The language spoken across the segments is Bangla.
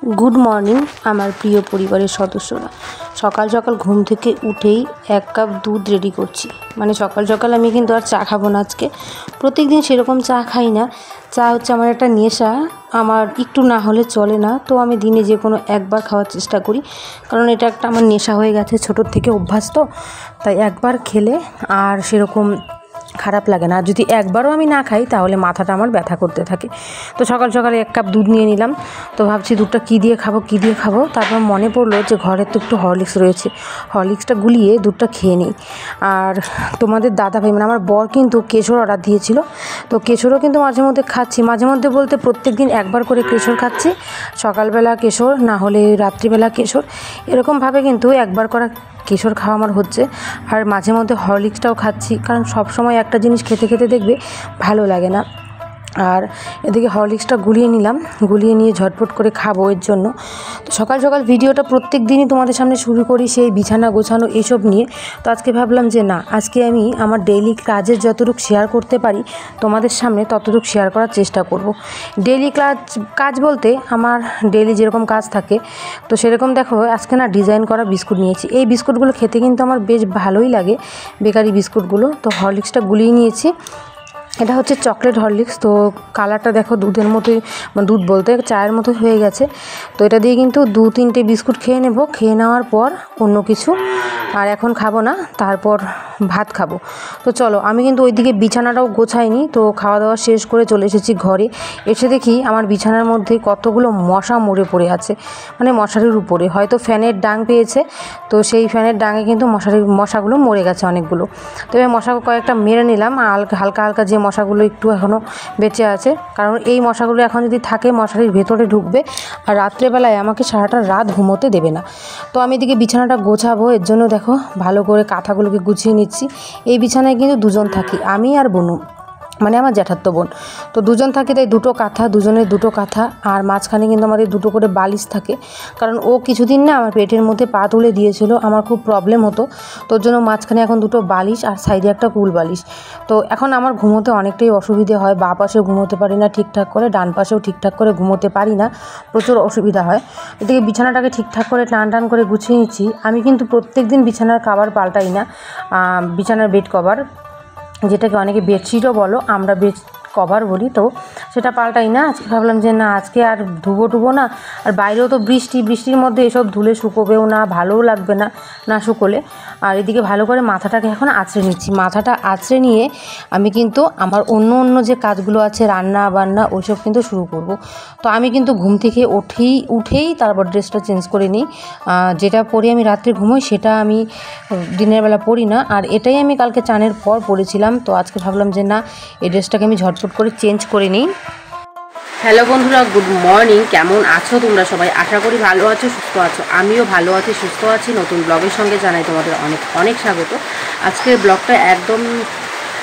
गुड मर्निंग आमार प्रिय परिवारेर सदस्यरा सकाल सकाल घुम थेके उठेई एक कप दूध रेडी करछि। माने सकाल सकाल आमी किन्तु आर चा खाबो ना। आजके प्रत्येकदिन सेरकम चा खाई ना। चा होच्छे आमार एकटा नेशा, आमार एकटू ना होले चले ना। तो आमी दिने जे कोनो एकबार खाওয়ার चेष्टा करी, कारण एटा एकटा आमार नेशा हये गेछे, छोटो थेके अभ्यास। तो ताई एकबार खेले आर सेरकम খারাপ লাগে না। যদি একবারও আমি না খাই তাহলে মাথাটা আমার ব্যথা করতে থাকে। তো সকাল সকালে এক কাপ দুধ নিয়ে নিলাম। তো ভাবছি দুধটা কী দিয়ে খাবো। তারপর মনে পড়লো যে ঘরে তো একটু হরলিক্স রয়েছে, হরলিক্সটা গুলিয়ে দুধটা খেয়ে নিই। আর তোমাদের দাদা ভাই মানে আমার বর কিন্তু কেশর অর্ডার দিয়েছিল। তো কেশরও কিন্তু মাঝে মধ্যে খাচ্ছি, মাঝে মধ্যে বলতে প্রত্যেক দিন একবার করে কেশর খাচ্ছি। সকালবেলা কেশর, না হলে রাত্রিবেলা কেশর, এরকমভাবে কিন্তু একবার করা কেশর খাওয়া আমার হচ্ছে। আর মাঝে মধ্যে হরলিক্সটাও খাচ্ছি, কারণ সব সময় একটা জিনিস খেতে খেতে দেখবে ভালো লাগে না। আর এদিকে হরলিক্সটা গুলিয়ে নিলাম, গুলিয়ে নিয়ে ঝটপট করে খাবো এর জন্য। তো সকাল সকাল ভিডিওটা প্রত্যেক দিনই তোমাদের সামনে শুরু করি সেই বিছানা গোছানো এসব নিয়ে। তো আজকে ভাবলাম যে না, আজকে আমি আমার ডেইলি কাজের যতটুকু শেয়ার করতে পারি তোমাদের সামনে ততটুকু শেয়ার করার চেষ্টা করব। ডেইলি কাজ বলতে আমার ডেইলি যেরকম কাজ থাকে, তো সেরকম দেখো আজকে না ডিজাইন করা বিস্কুট নিয়েছি। এই বিস্কুটগুলো খেতে কিন্তু আমার বেশ ভালোই লাগে, বেকারি বিস্কুটগুলো। তো হরলিক্সটা গুলিয়ে নিয়েছি, এটা হচ্ছে চকলেট হরলিক্স। তো কালারটা দেখো দুধের মতোই, দুধ বলতে চায়ের মতো হয়ে গেছে। তো এটা দিয়ে কিন্তু 2-3টে বিস্কুট খেয়ে নেব, খেয়ে নেওয়ার পর অন্য কিছু আর এখন খাবো না, তারপর ভাত খাবো। তো চলো, আমি কিন্তু ওইদিকে বিছানাটাও গোছাইনি। তো খাওয়া দাওয়া শেষ করে চলে এসেছি ঘরে। এসে দেখি আমার বিছানার মধ্যে কতগুলো মশা মরে পড়ে আছে, মানে মশারির উপরে হয়তো ফ্যানের ডাং পেয়েছে। তো সেই ফ্যানের ডাঙে কিন্তু মশাগুলো মরে গেছে অনেকগুলো। তো এবার মশা কয়েকটা মেরে নিলাম, আর হালকা হালকা যে মশাগুলো একটু এখনও বেঁচে আছে, কারণ এই মশাগুলো এখন যদি থাকে মশারির ভেতরে ঢুকবে আর রাত্রেবেলায় আমাকে সারাটা রাত ঘুমোতে দেবে না। তো আমি এদিকে বিছানাটা গোছাবো, এর জন্য দেখো ভালো করে কাঁথাগুলোকে গুছিয়ে নিচ্ছি। এই বিছানায় কিন্তু দুজন থাকি, আমি আর বনু, মানে আমার জ্যাঠাতো বোন। তো দুজন থাকি, তাই দুটো কাঁথা, দুজনের দুটো কাঁথা। আর মাঝখানে কিন্তু আমাদের দুটো করে বালিশ থাকে, কারণ ও কিছুদিন না আমার পেটের মধ্যে পা তুলে দিয়েছিল, আমার খুব প্রবলেম হতো। তোর জন্য মাঝখানে এখন দুটো বালিশ আর সাইডে একটা কুল বালিশ। তো এখন আমার ঘুমোতে অনেকটাই অসুবিধে হয়, বাঁ পাশেও ঘুমোতে পারি না ঠিকঠাক করে, ডান পাশেও ঠিকঠাক করে ঘুমোতে পারি না, প্রচুর অসুবিধা হয়। এদিকে বিছানাটাকে ঠিকঠাক করে টান করে গুছিয়ে নিচ্ছি। আমি কিন্তু প্রত্যেক দিন বিছানার কভার পাল্টাই না, বিছানার বেড কভার, যেটাকে অনেকে বেডশিটও বলো, আমরা বেড কভার বলি। তো সেটা পাল্টাই না। আজকে ভাবলাম যে না, আজকে আর ধুবো না। আর বাইরেও তো বৃষ্টির মধ্যে এসব ধুলে শুকোবেও না, ভালোও লাগবে না শুকোলে। আর এদিকে ভালো করে মাথাটাকে এখন আঁচড়ে নিচ্ছি। মাথাটা আঁচড়ে নিয়ে আমি কিন্তু আমার অন্য যে কাজগুলো আছে, রান্না বান্না ওইসব কিন্তু শুরু করব। তো আমি কিন্তু ঘুম থেকে উঠেই তারপর ড্রেসটা চেঞ্জ করে নিই। যেটা পরে আমি রাত্রে ঘুমোই সেটা আমি দিনের বেলা পরি না, আর এটাই আমি কালকে চানের পর পরেছিলাম। তো আজকে ভাবলাম যে না, এই ড্রেসটাকে আমি ঝটপট করে চেঞ্জ করে নিই। হ্যালো বন্ধুরা, গুড মর্নিং। কেমন আছো তোমরা সবাই? আশা করি ভালো আছো, সুস্থ আছো। আমিও ভালো আছি, সুস্থ আছি। নতুন ব্লগের সঙ্গে জানাই তোমাদের অনেক অনেক স্বাগত। আজকের ব্লগটা একদম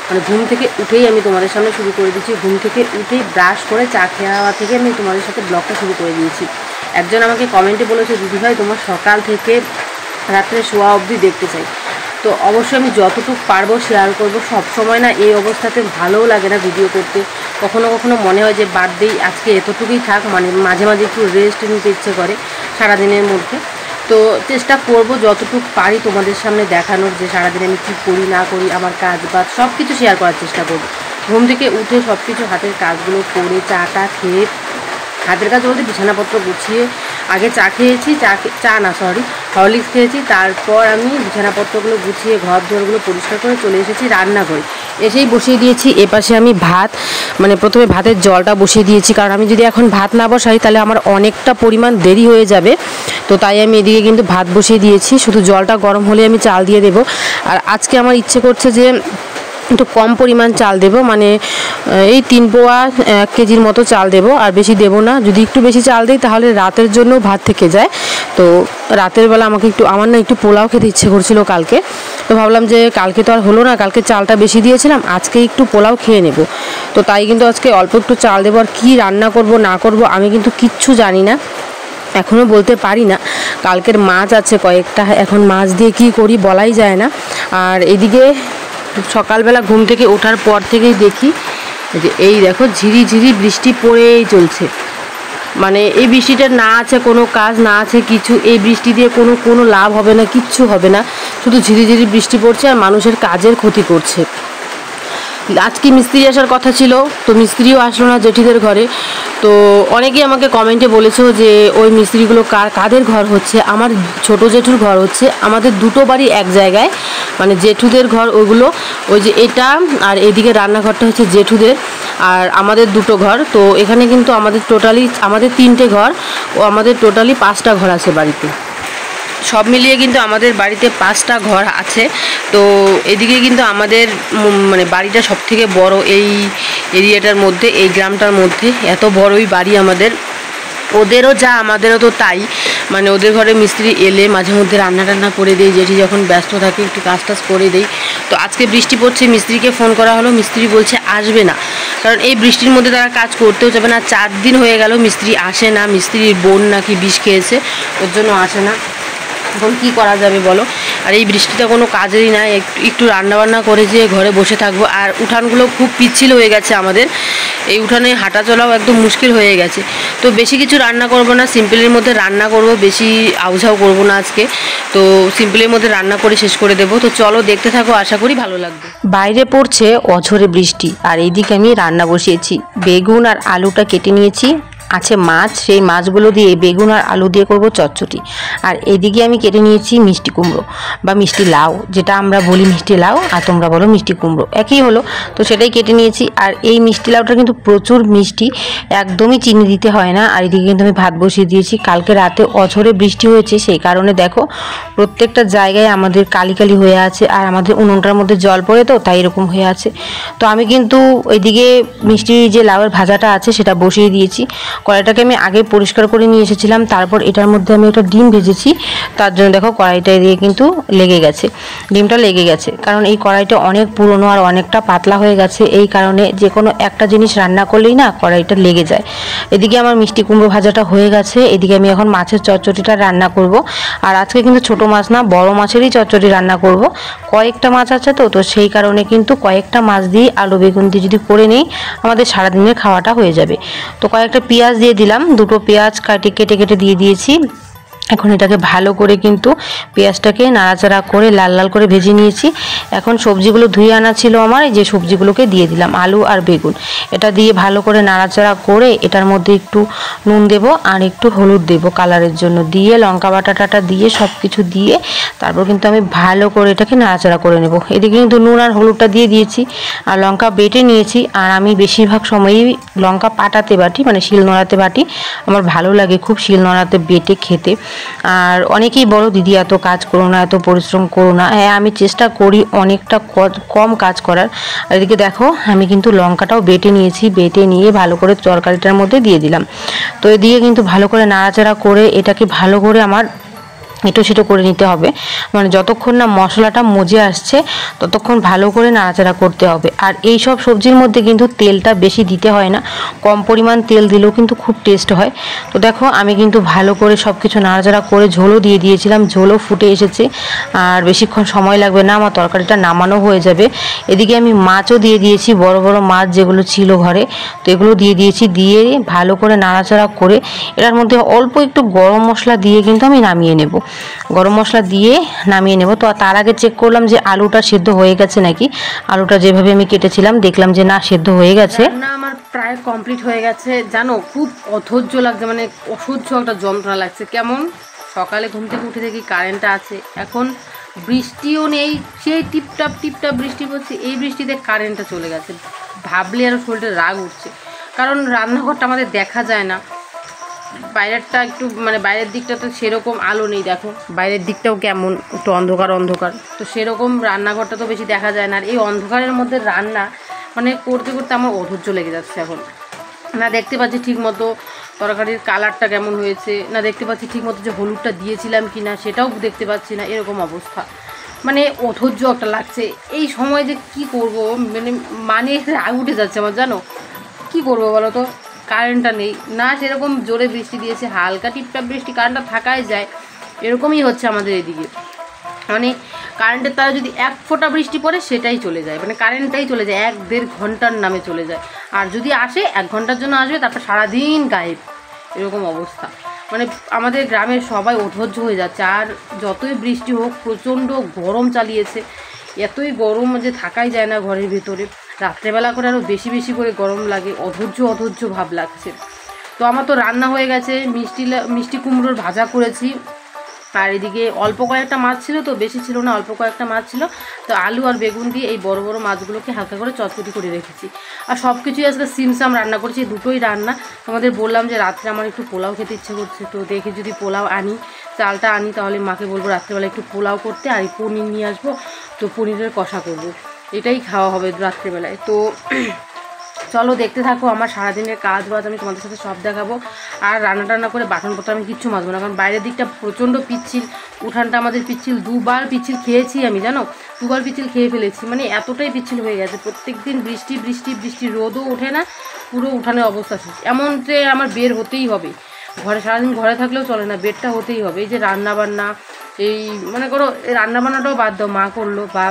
মানে ঘুম থেকে উঠেই আমি তোমাদের সামনে শুরু করে দিচ্ছি। ঘুম থেকে উঠেই ব্রাশ করে চা খাওয়া থেকে আমি তোমাদের সাথে ব্লগটা শুরু করে দিয়েছি। একজন আমাকে কমেন্টে বলেছে, দিদিভাই তোমার সকাল থেকে রাত্রে শোয়া অবধি দেখতে চাই। তো অবশ্যই আমি যতটুকু পারবো শেয়ার করবো। সব সময় না এই অবস্থাতে ভালোও লাগে না ভিডিও করতে, কখনো কখনো মনে হয় যে বাদ দেই, আজকে এতটুকুই থাক। মানে মাঝে মাঝে একটু রেস্ট নিতে ইচ্ছে করে সারাদিনের মধ্যে। তো চেষ্টা করব যতটুকু পারি তোমাদের সামনে দেখানোর, যে সারাদিন আমি কী করি না করি, আমার কাজ বাজ সব কিছু শেয়ার করার চেষ্টা করব। ঘুম থেকে উঠে সব কিছু হাতের কাজগুলো করে চাটা খেয়ে, হাতের কাজ বলতে বিছানাপত্র গুছিয়ে আগে চা খেয়েছি, হরলিক্স খেয়েছি। তারপর আমি বিছানাপত্রগুলো গুছিয়ে ঘর দোরগুলো পরিষ্কার করে চলে এসেছি রান্নাঘরে। এসেই বসিয়ে দিয়েছি এপাশে আমি ভাত, মানে প্রথমে ভাতের জলটা বসিয়ে দিয়েছি, কারণ আমি যদি এখন ভাত না বসাই তাহলে আমার অনেকটা পরিমাণ দেরি হয়ে যাবে। তো তাই আমি এদিকে কিন্তু ভাত বসিয়ে দিয়েছি, শুধু জলটা গরম হলে আমি চাল দিয়ে দেবো। আর আজকে আমার ইচ্ছে করছে যে একটু কম পরিমাণ চাল দেবো, মানে এই 3 পোয়া 1 কেজির মতো চাল দেবো, আর বেশি দেবো না। যদি একটু বেশি চাল দিই তাহলে রাতের জন্য ভাত থেকে যায়। তো রাতের বেলা আমার না একটু পোলাও খেতে ইচ্ছে করছিল কালকে। তো ভাবলাম যে কালকে তো আর হলো না, কালকে চালটা বেশি দিয়েছিলাম, আজকে একটু পোলাও খেয়ে নেব। তো তাই কিন্তু আজকে অল্প একটু চাল দেবো। আর কী রান্না করব না করব আমি কিন্তু কিচ্ছু জানি না, এখনও বলতে পারি না। কালকের মাছ আছে কয়েকটা, এখন মাছ দিয়ে কী করি বলাই যায় না। আর এদিকে সকালবেলা ঘুম থেকে ওঠার পর থেকেই দেখি যে এই দেখো ঝিরি ঝিরি বৃষ্টি পড়েই চলছে। মানে এই বৃষ্টিটা না আছে কোনো কাজ, না আছে কিছু, এই বৃষ্টি দিয়ে কোনো লাভ হবে না, কিচ্ছু হবে না, শুধু ঝিরিঝিরি বৃষ্টি পড়ছে আর মানুষের কাজের ক্ষতি করছে। আজকে মিস্ত্রি আসার কথা ছিল, তো মিস্ত্রিও আসলো না জেঠিদের ঘরে। তো অনেকেই আমাকে কমেন্টে বলেছো যে ওই মিস্ত্রিগুলো কাদের ঘর হচ্ছে। আমার ছোট জেঠুর ঘর হচ্ছে, আমাদের দুটো বাড়ি এক জায়গায়, মানে জেঠুদের ঘর ওইগুলো, ওই যে এটা আর এদিকে রান্নাঘরটা হচ্ছে জেঠুদের, আর আমাদের দুটো ঘর। তো এখানে কিন্তু আমাদের টোটালি আমাদের 3টে ঘর, ও আমাদের টোটালি 5টা ঘর আছে বাড়িতে। সব মিলিয়ে কিন্তু আমাদের বাড়িতে 5টা ঘর আছে। তো এদিকে কিন্তু আমাদের মানে বাড়িটা সব থেকে বড় এই এরিয়াটার মধ্যে, এই গ্রামটার মধ্যে এত বড়ই বাড়ি আমাদের। ওদেরও যা আমাদেরও তো তাই, মানে ওদের ঘরে মিস্ত্রি এলে মাঝে মধ্যে রান্না টান্না করে দেই, জেঠি যখন ব্যস্ত থাকে একটু কাজ টাজ করে দেই। তো আজকে বৃষ্টি পড়ছে, মিস্ত্রিকে ফোন করা হলো, মিস্ত্রি বলছে আসবে না, কারণ এই বৃষ্টির মধ্যে তারা কাজ করতেও যাবে না। 4 দিন হয়ে গেল মিস্ত্রি আসে না, মিস্ত্রির বোন নাকি বিষ খেয়েছে, ওর জন্য আসে না। এখন কী করা যাবে বলো, আর এই বৃষ্টিটা কোনো কাজেরই না। একটু রান্নাবান্না করে যে ঘরে বসে থাকবো, আর উঠানগুলো খুব পিচ্ছিল হয়ে গেছে আমাদের, এই উঠানে হাঁটা চলাও একদম মুশকিল হয়ে গেছে। তো বেশি কিছু রান্না করব না, সিম্পলের মধ্যে রান্না করব, বেশি আউঝাও করব না আজকে। তো সিম্পলের মধ্যে রান্না করে শেষ করে দেবো। তো চলো দেখতে থাকো, আশা করি ভালো লাগবে। বাইরে পড়ছে অঝরে বৃষ্টি, আর এইদিকে আমি রান্না বসিয়েছি। বেগুন আর আলুটা কেটে নিয়েছি, আছে মাছ, সেই মাছগুলো দিয়ে বেগুন আর আলু দিয়ে করব চচ্চড়ি। আর এদিকে আমি কেটে নিয়েছি মিষ্টি কুমড়ো বা মিষ্টি লাউ, যেটা আমরা বলি মিষ্টি লাউ আর তোমরা বলো মিষ্টি কুমড়ো, একই হলো। তো সেটাই কেটে নিয়েছি। আর এই মিষ্টি লাউটা কিন্তু প্রচুর মিষ্টি, একদমই চিনি দিতে হয় না। আর এদিকে কিন্তু আমি ভাত বসিয়ে দিয়েছি। কালকে রাতে অঝরে বৃষ্টি হয়েছে, সেই কারণে দেখো প্রত্যেকটা জায়গায় আমাদের কালি কালি হয়ে আছে, আর আমাদের উনুনটার মধ্যে জল পড়ে, তো তাই এরকম হয়ে আছে। তো আমি কিন্তু ওইদিকে মিষ্টি যে লাউয়ের ভাজাটা আছে সেটা বসিয়ে দিয়েছি। কড়াইটাকে আমি আগে পরিষ্কার করে নিয়ে এসেছিলাম, তারপর এটার মধ্যে আমি একটা ডিম ভেজেছি, তার জন্য দেখো কড়াইটা দিয়ে কিন্তু লেগে গেছে, ডিমটা লেগে গেছে। কারণ এই কড়াইটা অনেক পুরনো আর অনেকটা পাতলা হয়ে গেছে, এই কারণে যে কোনো একটা জিনিস রান্না করলেই না কড়াইটা লেগে যায়। এদিকে আমার মিষ্টি কুমড়ো ভাজাটা হয়ে গেছে, এদিকে আমি এখন মাছের চচ্চড়িটা রান্না করব। আর আজকে কিন্তু ছোট মাছ না, বড় মাছেরই চচ্চড়ি রান্না করব। কয়েকটা মাছ আছে, তো সেই কারণে কিন্তু কয়েকটা মাছ দিয়ে আলু বেগুন দিয়ে যদি করে নিই আমাদের সারাদিনের খাওয়াটা হয়ে যাবে। তো কয়েকটা পেঁয়াজ দিয়ে দিলাম, দুটো পেঁয়াজ কেটে কেটে দিয়ে দিয়েছি। এখন এটাকে ভালো করে কিন্তু পেঁয়াজটাকে নাড়াচাড়া করে লাল লাল করে ভেজে নিয়েছি। এখন সবজিগুলো ধুয়ে আনা ছিল আমার, এই যে সবজিগুলোকে দিয়ে দিলাম, আলু আর বেগুন। এটা দিয়ে ভালো করে নাড়াচাড়া করে এটার মধ্যে একটু নুন দেব আর একটু হলুদ দেব কালারের জন্য, দিয়ে লঙ্কা বাটাটা দিয়ে সব কিছু দিয়ে তারপর কিন্তু আমি ভালো করে এটাকে নাড়াচাড়া করে নেব। এদিকে কিন্তু নুন আর হলুদটা দিয়ে দিয়েছি, আর লঙ্কা বেটে নিয়েছি। আর আমি বেশিরভাগ সময়ই লঙ্কা পাটাতে বাটি, মানে শিল নোড়াতে বাটি, আমার ভালো লাগে খুব শিল নোড়াতে বেটে খেতে। আর অনেকেই বলো দিদি এত কাজ করো না, এত পরিশ্রম করো না। হ্যাঁ, আমি চেষ্টা করি অনেকটা কম কাজ করার। আর এদিকে দেখো আমি কিন্তু লঙ্কাটাও বেটে নিয়েছি, বেটে নিয়ে ভালো করে তরকারিটার মধ্যে দিয়ে দিলাম। তো এদিকে কিন্তু ভালো করে নাড়াচাড়া করে এটাকে ভালো করে আমার এঁটো সেটো করে নিতে হবে, মানে যতক্ষণ না মশলাটা মজে আসছে ততক্ষণ ভালো করে নাড়াচাড়া করতে হবে। আর এই সব সবজির মধ্যে কিন্তু তেলটা বেশি দিতে হয় না, কম পরিমাণ তেল দিলেও কিন্তু খুব টেস্ট হয়। তো দেখো আমি কিন্তু ভালো করে সব কিছু নাড়াচাড়া করে ঝোলও দিয়ে দিয়েছিলাম, ঝোলও ফুটে এসেছে, আর বেশিক্ষণ সময় লাগবে না, আমার তরকারিটা নামানো হয়ে যাবে। এদিকে আমি মাছও দিয়ে দিয়েছি, বড় বড় মাছ যেগুলো ছিল ঘরে, তো এগুলো দিয়ে দিয়েছি। দিয়ে ভালো করে নাড়াচাড়া করে এটার মধ্যে অল্প একটু গরম মশলা দিয়ে কিন্তু আমি নামিয়ে নেব, গরম মশলা দিয়ে নামিয়ে নেব। তো তার আগে চেক করলাম যে আলুটা সেদ্ধ হয়ে গেছে নাকি। আলুটা যেভাবে আমি কেটেছিলাম দেখলাম যে না, সেদ্ধ হয়ে গেছে। না, আমার প্রায় কমপ্লিট হয়ে গেছে। জানো খুব অধৈর্য লাগছে, মানে অসহ্য একটা যন্ত্রণা লাগছে। কেমন সকালে ঘুম থেকে উঠে দেখি কারেন্টটা আছে, এখন বৃষ্টিও নেই, সেই টিপটাপ টিপটাপ বৃষ্টি পড়ছে, এই বৃষ্টিতে কারেন্টটা চলে গেছে। ভাবলে আরও শরীরটা রাগ উঠছে, কারণ রান্নাঘরটা আমাদের দেখা যায় না, বাইরেরটা একটু মানে বাইরের দিকটা তো সেরকম আলো নেই, দেখো বাইরের দিকটাও কেমন একটু অন্ধকার অন্ধকার, তো সেরকম রান্নাঘরটা তো বেশি দেখা যায় না। আর এই অন্ধকারের মধ্যে রান্না মানে করতে করতে আমার অধৈর্য লেগে যাচ্ছে। এখন না দেখতে পাচ্ছি ঠিক মতো তরকারির কালারটা কেমন হয়েছে, না দেখতে পাচ্ছি ঠিক মতো যে হলুদটা দিয়েছিলাম কি না সেটাও দেখতে পাচ্ছি না, এরকম অবস্থা, মানে অধৈর্য একটা লাগছে। এই সময় যে কি করব, মানে রাগ উঠে যাচ্ছে আমার, জানো কি করবো বলো তো। কারেন্টটা নেই না, সেরকম জোরে বৃষ্টি দিয়েছে, হালকা টিপটাপ বৃষ্টি, কারেন্টটা থাকাই যায়, এরকমই হচ্ছে আমাদের এদিকে। মানে কারেন্টের তারা যদি এক ফোঁটা বৃষ্টি পড়ে সেটাই চলে যায়, মানে কারেন্টটাই চলে যায়, 1-1.5 ঘন্টার নামে চলে যায়। আর যদি আসে 1 ঘন্টার জন্য আসবে, তারপর সারাদিন গায়েব, এরকম অবস্থা। মানে আমাদের গ্রামের সবাই অধৈর্য হয়ে যাচ্ছে। আর যতই বৃষ্টি হোক প্রচণ্ড গরম চালিয়েছে, এতই গরম যে থাকাই যায় না ঘরের ভিতরে। রাত্রেবেলা করে আরও বেশি বেশি করে গরম লাগে, অধৈর্য ভাব লাগছে। তো আমার তো রান্না হয়ে গেছে, মিষ্টি কুমড়োর ভাজা করেছি। আর এদিকে অল্প কয়েকটা মাছ ছিল, তো বেশি ছিল না, অল্প কয়েকটা মাছ ছিল। তো আলু আর বেগুন দিয়ে এই বড় বড় মাছগুলোকে হালকা করে চটচটি করে রেখেছি। আর সব কিছুই আজকে সিমসাম রান্না করেছি, দুটোই রান্না। তোমাদের বললাম যে রাত্রে আমার একটু পোলাও খেতে ইচ্ছে করছে, তো দেখি যদি পোলাও আনি, চালটা আনি, তাহলে মাকে বলবো রাত্রেবেলা একটু পোলাও করতে, আর পনির নিয়ে আসবো, তো পনিরের কষা করব, এটাই খাওয়া হবে রাত্রেবেলায়। তো চলো দেখতে থাকো আমার সারাদিনের কাজ বাজ, আমি তোমাদের সাথে সব দেখাবো। আর রান্না টান্না করে বাসনপত্র আমি কিচ্ছু মাজবো না, কারণ বাইরের দিকটা প্রচণ্ড পিচ্ছিল, উঠানটা আমাদের পিচ্ছিল, দুবার পিচ্ছিল খেয়েছি আমি, জানো, দুবার পিচ্ছিল খেয়ে ফেলেছি। মানে এতটাই পিচ্ছিল হয়ে গেছে, প্রত্যেক দিন বৃষ্টি বৃষ্টি বৃষ্টি, রোদও ওঠে না, পুরো উঠানের অবস্থা শেষ। এমন যে আমার বের হতেই হবে, ঘরে সারাদিন ঘরে থাকলেও চলে না, বেরটা হতেই হবে। এই যে রান্নাবান্না, এই মনে করো রান্নাবান্নাটাও বাদ দাও, মা করলো, বা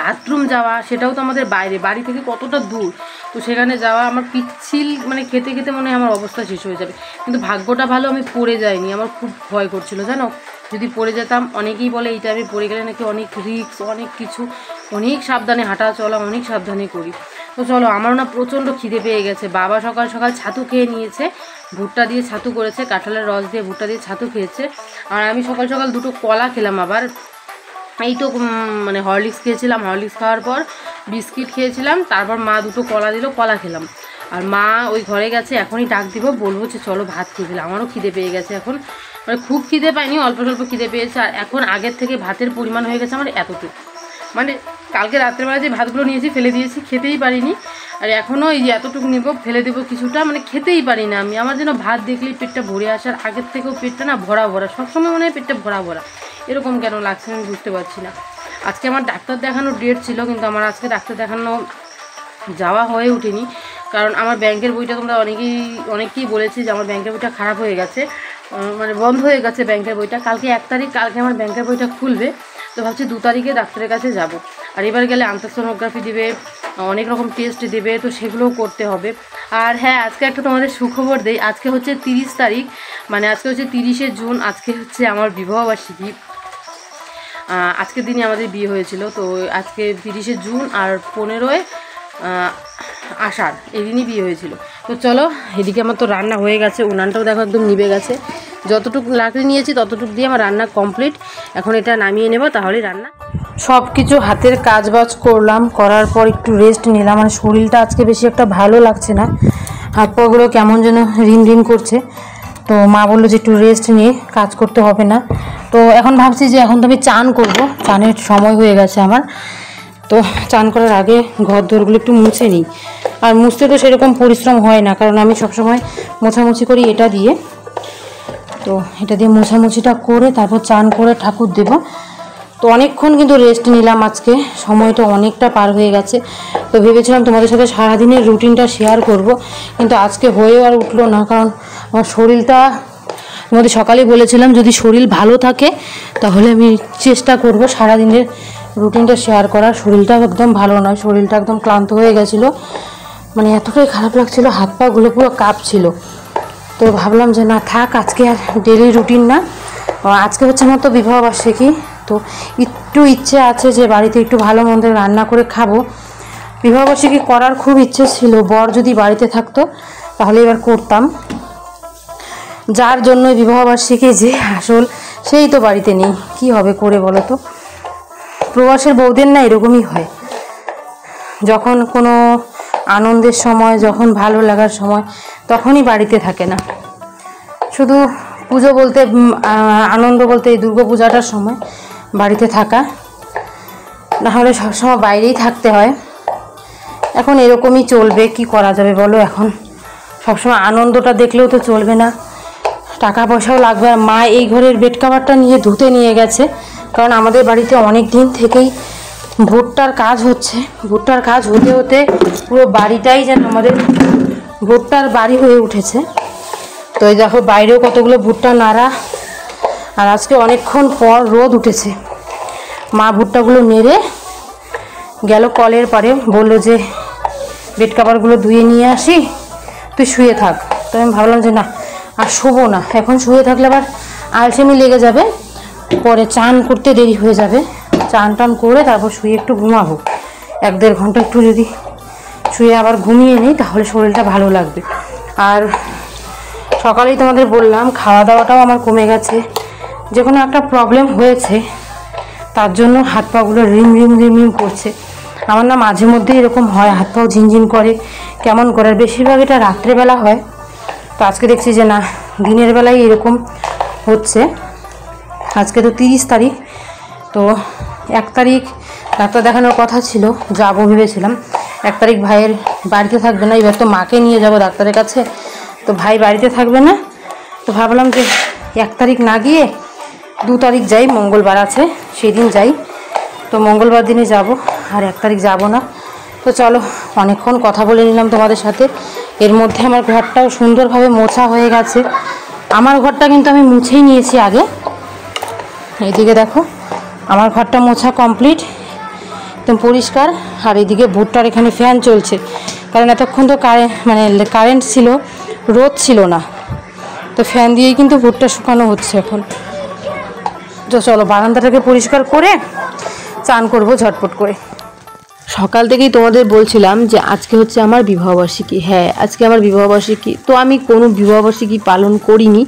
বাথরুম যাওয়া, সেটাও তো আমাদের বাইরে, বাড়ি থেকে কতটা দূর, তো সেখানে যাওয়া আমার পিচ্ছিল, মানে খেতে খেতে মনে হয় আমার অবস্থা শেষ হয়ে যাবে। কিন্তু ভাগ্যটা ভালো, আমি পড়ে যাইনি, আমার খুব ভয় করছিল জানো, যদি পড়ে যেতাম। অনেকেই বলে এই টাইমে পড়ে গেলে নাকি অনেক রিস্ক, অনেক কিছু, অনেক সাবধানে হাঁটা চলা, অনেক সাবধানে করি। তো চলো, আমারও না প্রচণ্ড খিদে পেয়ে গেছে। বাবা সকাল সকাল ছাতু খেয়ে নিয়েছে, ভুট্টা দিয়ে ছাতু করেছে, কাঁঠালের রস দিয়ে ভুট্টা দিয়ে ছাতু খেয়েছে। আর আমি সকাল সকাল দুটো কলা খেলাম। আবার এই তো মানে হরলিক্স খেয়েছিলাম, হরলিক্স খাওয়ার পর বিস্কিট খেয়েছিলাম, তারপর মা দুটো কলা দিল, কলা খেলাম। আর মা ওই ঘরে গেছে, এখনই ডাক দিব, বলবো যে চলো ভাত খেয়ে দিলাম। আমারও খিদে পেয়ে গেছে এখন, মানে খুব খিদে পাইনি, অল্প স্বল্প খিদে পেয়েছে। আর এখন আগের থেকে ভাতের পরিমাণ হয়ে গেছে আমার এতটুকু, মানে কালকে রাত্রেবেলা যে ভাতগুলো নিয়েছি ফেলে দিয়েছি, খেতেই পারিনি। আর এখনও এই যে এতটুকু নেবো, ফেলে দেবো কিছুটা, মানে খেতেই পারি না আমি। আমার যেন ভাত দেখলেই পেটটা ভরে আসার, আগের থেকেও পেটটা না ভরা ভরা, সবসময় মনে হয় পেটটা ভরা ভরা, এরকম কেন লাগছে আমি বুঝতে পারছি না। আজকে আমার ডাক্তার দেখানোর ডেট ছিল, কিন্তু আমার আজকে ডাক্তার দেখানো যাওয়া হয়ে ওঠেনি, কারণ আমার ব্যাংকের বইটা, তোমরা অনেকেই বলেছি যে আমার ব্যাংকের বইটা খারাপ হয়ে গেছে, মানে বন্ধ হয়ে গেছে ব্যাংকের বইটা। কালকে 1 তারিখ, কালকে আমার ব্যাংকের বইটা খুলবে, তো ভাবছি 2 তারিখে ডাক্তারের কাছে যাব। আর এবার গেলে আলট্রাসোনোগ্রাফি দেবে, অনেক রকম টেস্ট দেবে, তো সেগুলোও করতে হবে। আর হ্যাঁ, আজকে একটা তোমাদের সুখবর দেই, আজকে হচ্ছে 30 তারিখ, মানে আজকে হচ্ছে 30শে জুন, আজকে হচ্ছে আমার বিবাহবার্ষিকী। আজকের দিনই আমাদের বিয়ে হয়েছিল, তো আজকে 30শে জুন আর 15ই আষাঢ়, এই দিনই বিয়ে হয়েছিল। তো চলো, এদিকে আমার তো রান্না হয়ে গেছে, উনানটাও দেখো একদম নিভে গেছে, যতটুকু লাকড়ি নিয়েছি ততটুকু দিয়ে আমার রান্না কমপ্লিট। এখন এটা নামিয়ে নেব, তাহলেই রান্না। সব কিছু হাতের কাজ বাজ করলাম, করার পর একটু রেস্ট নিলাম। মানে শরীরটা আজকে বেশি একটা ভালো লাগছে না, হাত পাগুলো কেমন যেন রিন করছে। তো মা বললো যে একটু রেস্ট নিয়ে কাজ করতে হবে না। তো এখন ভাবছি যে এখন তো আমি চান করব, চানের সময় হয়ে গেছে আমার। তো চান করার আগে ঘর দোরগুলো একটু মুছে নিই। আর মুছতে তো সেরকম পরিশ্রম হয় না, কারণ আমি সবসময় মোছামুছি করি এটা দিয়ে। তো এটা দিয়ে মোছামুছিটা করে তারপর চান করে ঠাকুর দেব। তো অনেকক্ষণ কিন্তু রেস্ট নিলাম আজকে, সময়টা অনেকটা পার হয়ে গেছে। তো ভেবেছিলাম তোমাদের সাথে সারাদিনের রুটিনটা শেয়ার করব, কিন্তু আজকে হয়ে আর উঠলো না, কারণ আমার শরীরটা, তোমাদের সকালেই বলেছিলাম যদি শরীর ভালো থাকে তাহলে আমি চেষ্টা করব সারাদিনের রুটিনটা শেয়ার করার। শরীরটা একদম ভালো নয়, শরীরটা একদম ক্লান্ত হয়ে গেছিলো, মানে এতটাই খারাপ লাগছিলো, হাত পাগুলো পুরো কাঁপছিল। তো ভাবলাম যে না থাক, আজকে আর ডেলি রুটিন না, আজকে হচ্ছে আমার তো বিবাহবার্ষিকী, তো একটু ইচ্ছে আছে যে বাড়িতে একটু ভালো মন্দ রান্না করে খাবো। বিবাহবার্ষিকী করার খুব ইচ্ছে ছিল, বর যদি বাড়িতে থাকতো তাহলে এবার করতাম। যার জন্য বিবাহবার্ষিকী যে আসল, সেই তো বাড়িতে নেই, কি হবে করে বলো তো। প্রবাসের বউদের না এরকমই হয়, যখন কোনো আনন্দের সময়, যখন ভালো লাগার সময়, তখনই বাড়িতে থাকে না। শুধু পুজো বলতে, আনন্দ বলতে এই দুর্গা পূজাটার সময় বাড়িতে থাকা, না হলে সবসময় বাইরেই থাকতে হয়। এখন এরকমই চলবে, কি করা যাবে বলো। এখন সবসময় আনন্দটা দেখলেও তো চলবে না, টাকা পয়সাও লাগবে। আর মা এই ঘরের বেড কভারটা নিয়ে ধুতে নিয়ে গেছে, কারণ আমাদের বাড়িতে অনেক দিন থেকেই ভুট্টার কাজ হচ্ছে। ভুট্টার কাজ হতে হতে পুরো বাড়িটাই যেন আমাদের ভুট্টার বাড়ি হয়ে উঠেছে। তো এই দেখো বাইরেও কতগুলো ভুট্টা নাড়া, আর আজকে অনেকক্ষণ পর রোদ উঠেছে। মা ভুট্টাগুলো নেড়ে গেল কলের পারে, বললো যে বেড কাভারগুলো ধুয়ে নিয়ে আসি, তুই শুয়ে থাক। তো আমি ভাবলাম যে না, আর শোবো না, এখন শুয়ে থাকলে আবার আলসেমি লেগে যাবে, পরে চান করতে দেরি হয়ে যাবে। চান টান করে তারপর শুয়ে একটু ঘুমাবো, 1-1.5 ঘন্টা একটু যদি শুয়ে আবার ঘুমিয়ে নিই তাহলে শরীরটা ভালো লাগবে। আর সকালেই তোমাদের বললাম খাওয়া দাওয়াটাও আমার কমে গেছে, যে কোনো একটা প্রবলেম হয়েছে তার জন্য হাত পাগুলো রিম রিম রিম রিম করছে। আমার না মাঝে মধ্যে এরকম হয়, হাত পাও ঝিনঝিন করে, কেমন করে। আর বেশিরভাগ এটা রাত্রেবেলা হয়, তো আজকে দেখছি যে না, দিনের বেলায় এরকম হচ্ছে। আজকে তো 30 তারিখ, তো 1 তারিখ ডাক্তার দেখানোর কথা ছিল, যাবো ভেবেছিলাম। 1 তারিখ ভাইয়ের বাড়িতে থাকবে না, এবার তো মাকে নিয়ে যাব ডাক্তারের কাছে, তো ভাই বাড়িতে থাকবে না, তো ভাবলাম যে 1 তারিখ না গিয়ে 2 তারিখ যাই, মঙ্গলবার আছে সেদিন যাই। তো মঙ্গলবার দিনে যাব, আর 1 তারিখ যাব না। তো চলো, অনেকক্ষণ কথা বলে নিলাম তোমাদের সাথে। এর মধ্যে আমার ঘরটাও সুন্দরভাবে মোছা হয়ে গেছে। আমার ঘরটা কিন্তু আমি মুছেই নিয়েছি আগে। এইদিকে দেখো, আমার ঘরটা মোছা কমপ্লিট, একদম পরিষ্কার। আর এইদিকে ভুট্টার এখানে ফ্যান চলছে, কারণ এতক্ষণ তো কারেন্ট ছিল, রোদ ছিল না, তো ফ্যান দিয়েই কিন্তু ভুট্টা শুকানো হচ্ছে এখন। তো চলো বারান্দাটাকে পরিষ্কার করে চান করবো ঝটপট করে। সকাল থেকেই তোমাদের বলছিলাম যে আজকে হচ্ছে আমার বিবাহবার্ষিকী। হ্যাঁ, আজকে আমার বিবাহবার্ষিকী। তো আমি কোনো বিবাহবার্ষিকী পালন করিনি,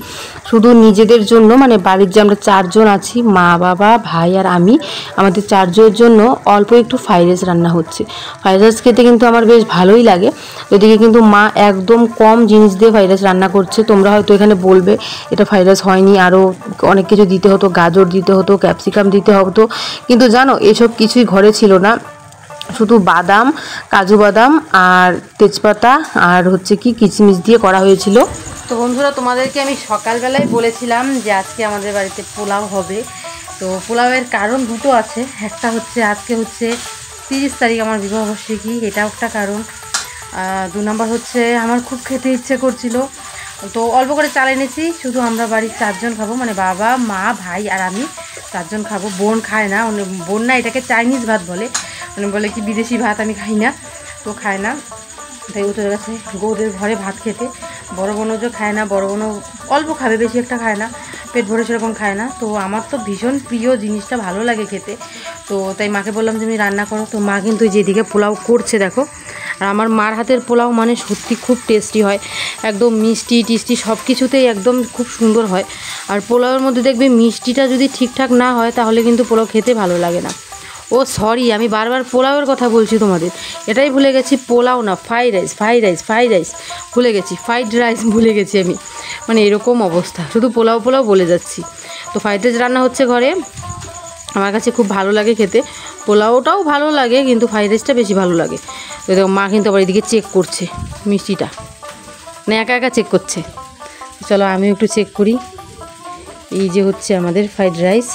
শুধু নিজেদের জন্য, মানে বাড়ির যে আমরা 4 জন আছি, মা বাবা ভাই আর আমি, আমাদের 4 জনের জন্য অল্প একটু ফ্রাইড রাইস রান্না হচ্ছে। ফ্রাইড রাইস খেতে কিন্তু আমার বেশ ভালোই লাগে। ওইদিকে কিন্তু মা একদম কম জিনিস দিয়ে ফ্রাইড রাইস রান্না করছে। তোমরা হয়তো এখানে বলবে এটা ফ্রাইড রাইস হয়নি, আরও অনেক কিছু দিতে হতো, গাজর দিতে হতো, ক্যাপসিকাম দিতে হতো, কিন্তু জানো এসব কিছুই ঘরে ছিল না। শুধু বাদাম, কাজু বাদাম আর তেজপাতা আর হচ্ছে কি কিশমিশ দিয়ে করা হয়েছিল। তো বন্ধুরা, তোমাদেরকে আমি সকালবেলায় বলেছিলাম যে আজকে আমাদের বাড়িতে পোলাও হবে। তো পোলাওয়ের কারণ দুটো আছে, একটা হচ্ছে আজকে হচ্ছে 30 তারিখ আমার বিবাহবার্ষিকী, এটাও একটা কারণ। 2 নম্বর হচ্ছে আমার খুব খেতে ইচ্ছে করছিল, তো অল্প করে চাল এনেছি। শুধু আমরা বাড়ির 4 জন খাবো, মানে বাবা মা ভাই আর আমি 4 জন খাবো। বোন খায় না, বোন না, এটাকে চাইনিজ ভাত বলে, মানে বলে কি বিদেশি ভাত আমি খাই না, তো খায় না, তাই ও চলে গেছে ওদের ঘরে ভাত খেতে। বড় বোনও যে খায় না, বড় বোনও অল্প খাবে, বেশি একটা খায় না, পেট ভরে সেরকম খায় না। তো আমার তো ভীষণ প্রিয় জিনিসটা, ভালো লাগে খেতে, তো তাই মাকে বললাম যে তুমি রান্না করো। তো মা কিন্তু যেদিকে পোলাও করছে দেখো, আর আমার মার হাতের পোলাও মানে সত্যি খুব টেস্টি হয়, একদম মিষ্টি টিষ্টি সব কিছুতেই একদম খুব সুন্দর হয়। আর পোলাওয়ের মধ্যে দেখবে মিষ্টিটা যদি ঠিকঠাক না হয় তাহলে কিন্তু পোলাও খেতে ভালো লাগে না। ও সরি, আমি বারবার পোলাওয়ের কথা বলছি তোমাদের, এটাই ভুলে গেছি, পোলাও না fried rice, fried rice, fried rice ভুলে গেছি, ফ্রাইড রাইস ভুলে গেছি আমি, মানে এরকম অবস্থা, শুধু পোলাও পোলাও বলে যাচ্ছি। তো ফ্রাইড রাইস রান্না হচ্ছে ঘরে, আমার কাছে খুব ভালো লাগে খেতে, পোলাওটাও ভালো লাগে কিন্তু ফ্রাইড রাইসটা বেশি ভালো লাগে। তো দেখো মা কিন্তু আবার এদিকে চেক করছে মিষ্টিটা, না একা একা চেক করছে। চলো আমিও একটু চেক করি। এই যে হচ্ছে আমাদের ফ্রাইড রাইস,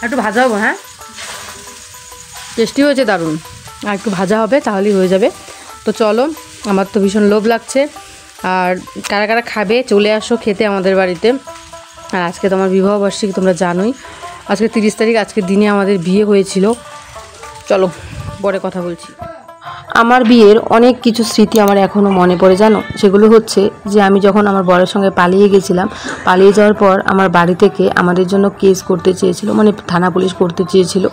একটু ভাজা হবো, হ্যাঁ টেস্টি হয়েছে, দারুণ। আর একটু ভাজা হবে তাহলেই হয়ে যাবে। তো চলো, আমার তো ভীষণ লোভ লাগছে, আর কারা কারা খাবে চলে আসো খেতে আমাদের বাড়িতে। আর আজকে তো আমার বিবাহবার্ষিকী, তোমরা জানোই, আজকে 30 তারিখ, আজকের দিনে আমাদের বিয়ে হয়েছিল। চলো পরে কথা বলছি। আমার বিয়ের অনেক কিছু স্মৃতি আমার এখনও মনে পড়ে, জানো সেগুলো হচ্ছে যে আমি যখন আমার বরের সঙ্গে পালিয়ে গেছিলাম, পালিয়ে যাওয়ার পর আমার বাড়ি থেকে আমাদের জন্য কেস করতে চেয়েছিল, মানে থানা পুলিশ করতে চেয়েছিল।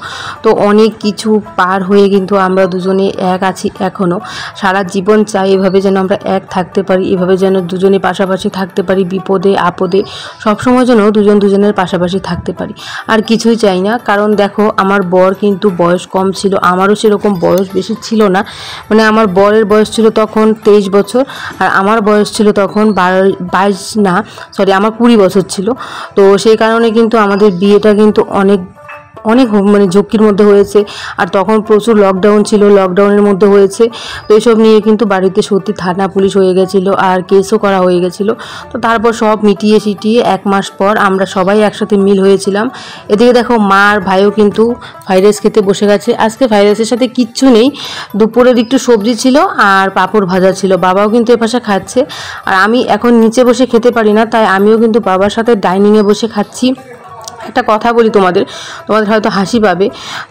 তো অনেক কিছু পার হয়ে কিন্তু আমরা দুজনে এক আছি এখনও। সারা জীবন চাই এভাবে যেন আমরা এক থাকতে পারি, এভাবে যেন দুজনে পাশাপাশি থাকতে পারি, বিপদে আপদে সবসময় যেন দুজন দুজনের পাশাপাশি থাকতে পারি। আর কিছুই চাই না, কারণ দেখো আমার বর কিন্তু বয়স কম ছিল, আমারও সেরকম বয়স বেশি ছিল না, মানে আমার বরের বয়স ছিল তখন 23 বছর, আর আমার বয়স ছিল তখন 22 না সরি, আমার 20 বছর ছিল। তো সেই কারণে কিন্তু আমাদের বিয়েটা কিন্তু অনেক মানে ঝুঁকির মধ্যে হয়েছে। আর তখন প্রচুর লকডাউন ছিল, লকডাউনের মধ্যে হয়েছে। তো এইসব নিয়ে কিন্তু বাড়িতে সত্যি থানা পুলিশ হয়ে গেছিলো, আর কেসও করা হয়ে গেছিলো। তো তারপর সব মিটিয়ে সিটিয়ে 1 মাস পর আমরা সবাই একসাথে মিল হয়েছিলাম। এদিকে দেখো মা আর ভাইও কিন্তু ফ্রাইড রাইস খেতে বসে গেছে। আজকে ফ্রাইড রাইসের সাথে কিচ্ছু নেই, দুপুরের একটু সবজি ছিল আর পাঁপড় ভাজা ছিল। বাবাও কিন্তু এপাশে খাচ্ছে, আর আমি এখন নিচে বসে খেতে পারি না, তাই আমিও কিন্তু বাবার সাথে ডাইনিংয়ে বসে খাচ্ছি। একটা কথা বলি তোমাদের হয়তো হাসি পাবে।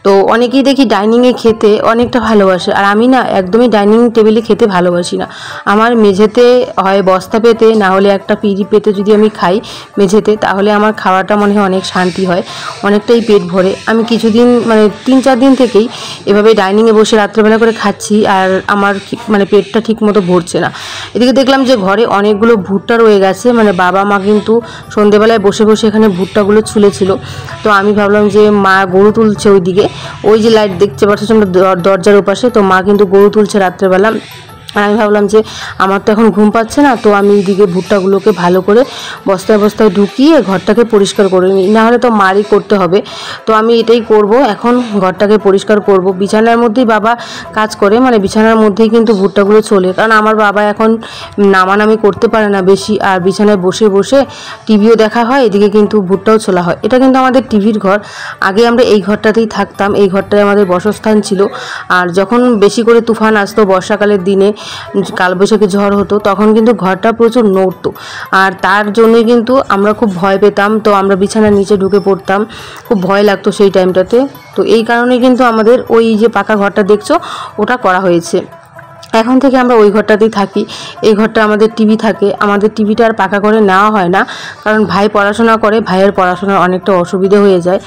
তো অনেকেই দেখি ডাইনিংয়ে খেতে অনেকটা ভালোবাসে, আর আমি না একদমই ডাইনিং টেবিলে খেতে ভালোবাসি না। আমার মেঝেতে হয় বস্তা পেতে, না হলে একটা পিঁড়ি পেতে যদি আমি খাই মেঝেতে, তাহলে আমার খাওয়াটা মনে হয় অনেক শান্তি হয়, অনেকটাই পেট ভরে। আমি কিছুদিন মানে 3-4 দিন থেকেই এভাবে ডাইনিংয়ে বসে রাত্রেবেলা করে খাচ্ছি, আর আমার মানে পেটটা ঠিক মতো ভরছে না। এদিকে দেখলাম যে ঘরে অনেকগুলো ভুট্টা রয়ে গেছে, মানে বাবা মা কিন্তু সন্ধেবেলায় বসে বসে এখানে ভুট্টাগুলো ছুলেছিল। তো আমি ভাবলাম যে মা গরু তুলছে ওইদিকে, ওই যে লাইট দেখতে পাচ্ছ আমরা দরজার ওপাশে, তো মা কিন্তু গরু তুলছে রাত্রেবেলা। আর আমি ভাবলাম যে আমার তো এখন ঘুম পাচ্ছে না, তো আমি এইদিকে ভুট্টাগুলোকে ভালো করে বস্তায় বস্তায় ঢুকিয়ে ঘরটাকে পরিষ্কার করে নিই, নাহলে তো মারই করতে হবে। তো আমি এটাই করব, এখন ঘরটাকে পরিষ্কার করব। বিছানার মধ্যেই বাবা কাজ করে, মানে বিছানার মধ্যেই কিন্তু ভুট্টাগুলো চলে, কারণ আমার বাবা এখন নামানামি করতে পারে না বেশি, আর বিছানায় বসে বসে টিভিও দেখা হয়, এদিকে কিন্তু ভুট্টাও ছোলা হয়। এটা কিন্তু আমাদের টিভির ঘর, আগে আমরা এই ঘরটাতেই থাকতাম, এই ঘরটাই আমাদের বসস্থান ছিল। আর যখন বেশি করে তুফান আসতো বর্ষাকালের দিনে, কালবৈশাখী ঝড় হতো, তখন কিন্তু ঘরটা প্রচুর নড়তো, আর তার জন্যই কিন্তু আমরা খুব ভয় পেতাম। তো আমরা বিছানার নিচে ঢুকে পড়তাম, খুব ভয় লাগতো সেই টাইমটাতে। তো এই কারণে কিন্তু আমাদের ওই যে পাকা ঘরটা দেখছো ওটা করা হয়েছে। এখন থেকে আমরা ওই ঘরটাতেই থাকি। এই ঘরটা আমাদের টিভি থাকে, আমাদের টিভিটা আর পাকা করে নেওয়া হয় না, কারণ ভাই পড়াশোনা করে, ভাইয়ের পড়াশোনার অনেকটা অসুবিধা হয়ে যায়,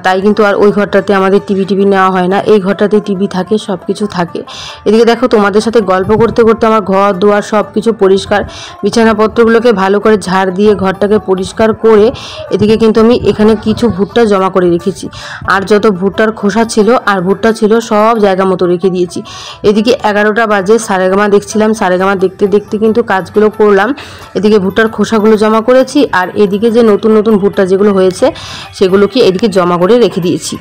তাই কিন্তু আর ওই ঘরটাতে আমাদের টিভি নেওয়া হয় না। এই ঘরটাতেই টিভি থাকে, সব কিছু থাকে। এদিকে দেখো তোমাদের সাথে গল্প করতে করতে আমার ঘর দুয়ার সব কিছু পরিষ্কার, বিছানাপত্রগুলোকে ভালো করে ঝাড় দিয়ে ঘরটাকে পরিষ্কার করে, এদিকে কিন্তু আমি এখানে কিছু ভুট্টা জমা করে রেখেছি, আর যত ভুট্টার খোসা ছিল আর ভুট্টা ছিল সব জায়গা মতো রেখে দিয়েছি। এদিকে 11টা বাজে, সারেগামা দেখছিলাম, সারেগামা দেখতে দেখতে কিন্তু কাজগুলো করলাম। এদিকে ভুট্টার খোসাগুলো জমা করেছি, আর এদিকে যে নতুন নতুন ভুট্টা যেগুলো হয়েছে সেগুলোকে এদিকে জমা করে রেখে দিয়েছি।